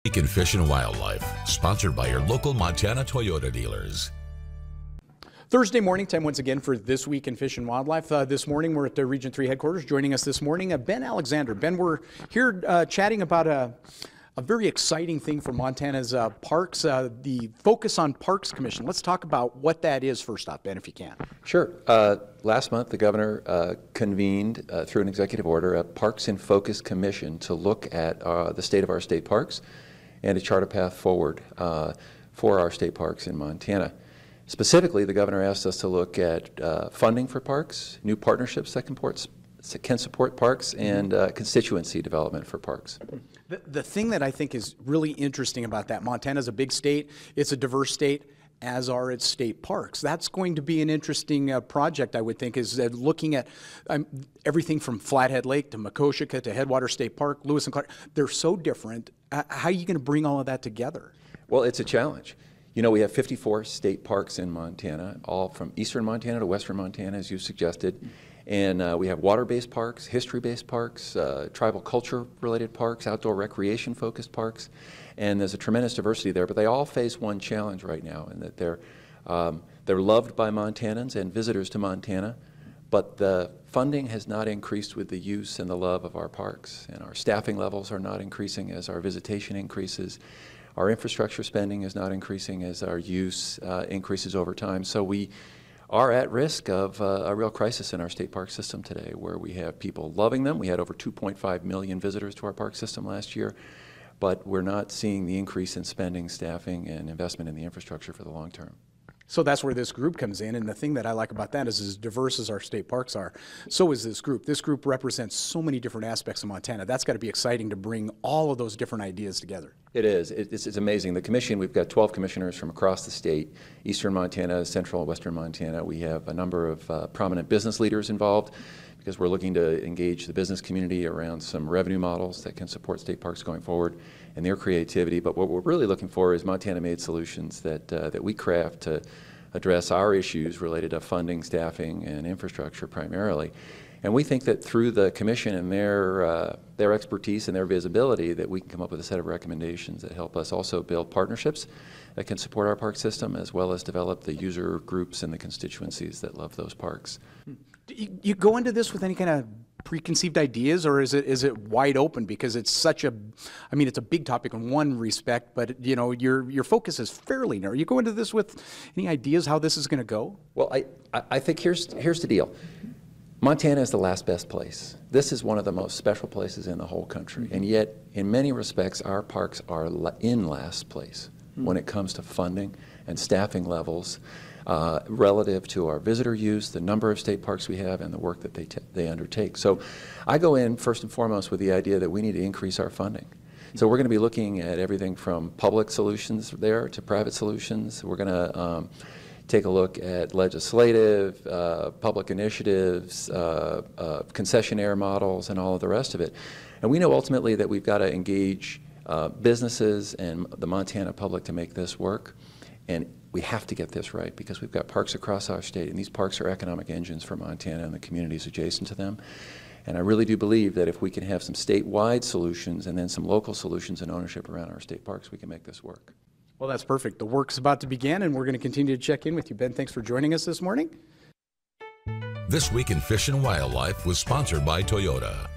Week in Fish and Wildlife, sponsored by your local Montana Toyota dealers. Thursday morning time once again for This Week in Fish and Wildlife. This morning we're at the Region 3 headquarters. Joining us this morning, Ben Alexander. Ben, we're here chatting about a very exciting thing for Montana's parks, the Focus on Parks Commission. Let's talk about what that is first off, Ben, if you can. Sure. Last month, the governor convened through an executive order a Parks in Focus Commission to look at the state of our state parks and to chart a path forward for our state parks in Montana. Specifically, the governor asked us to look at funding for parks, new partnerships that can support parks, and constituency development for parks. The thing that I think is really interesting about that, Montana's a big state, it's a diverse state, as are its state parks. That's going to be an interesting project, I would think, is looking at everything from Flathead Lake to Makoshika to Headwater State Park, Lewis and Clark. They're so different. How are you going to bring all of that together? Well, it's a challenge. You know, we have 54 state parks in Montana, all from eastern Montana to western Montana, as you suggested. And we have water-based parks, history-based parks, tribal culture-related parks, outdoor recreation-focused parks. And there's a tremendous diversity there, but they all face one challenge right now, in that they're loved by Montanans and visitors to Montana, but the funding has not increased with the use and the love of our parks. And our staffing levels are not increasing as our visitation increases. Our infrastructure spending is not increasing as our use increases over time. So we are at risk of a real crisis in our state park system today, where we have people loving them. We had over 2.5 million visitors to our park system last year, but we're not seeing the increase in spending, staffing, and investment in the infrastructure for the long term. So that's where this group comes in, and the thing that I like about that is as diverse as our state parks are, so is this group. This group represents so many different aspects of Montana. That's got to be exciting to bring all of those different ideas together. It is. It's amazing. The commission, we've got 12 commissioners from across the state, eastern Montana, central and western Montana. We have a number of prominent business leaders involved, because we're looking to engage the business community around some revenue models that can support state parks going forward and their creativity. But what we're really looking for is Montana-made solutions that we craft to address our issues related to funding, staffing, and infrastructure primarily. And we think that through the commission and their expertise and their visibility, that we can come up with a set of recommendations that help us also build partnerships that can support our park system, as well as develop the user groups and the constituencies that love those parks. You go into this with any kind of preconceived ideas, or is it wide open, because it's such a, I mean, it's a big topic in one respect, but you know, your focus is fairly narrow. You go into this with any ideas how this is going to go? Well, I think here's the deal. Montana is the last best place. This is one of the most special places in the whole country, and yet in many respects our parks are in last place when it comes to funding and staffing levels relative to our visitor use, the number of state parks we have, and the work that they undertake. So I go in first and foremost with the idea that we need to increase our funding. So we're going to be looking at everything from public solutions there to private solutions. We're going to take a look at legislative, public initiatives, concessionaire models, and all of the rest of it. And we know ultimately that we've got to engage businesses and the Montana public to make this work. And we have to get this right, because we've got parks across our state, and these parks are economic engines for Montana and the communities adjacent to them. And I really do believe that if we can have some statewide solutions and then some local solutions and ownership around our state parks, we can make this work. Well, that's perfect. The work's about to begin, and we're going to continue to check in with you. Ben, thanks for joining us this morning. This Week in Fish and Wildlife was sponsored by Toyota.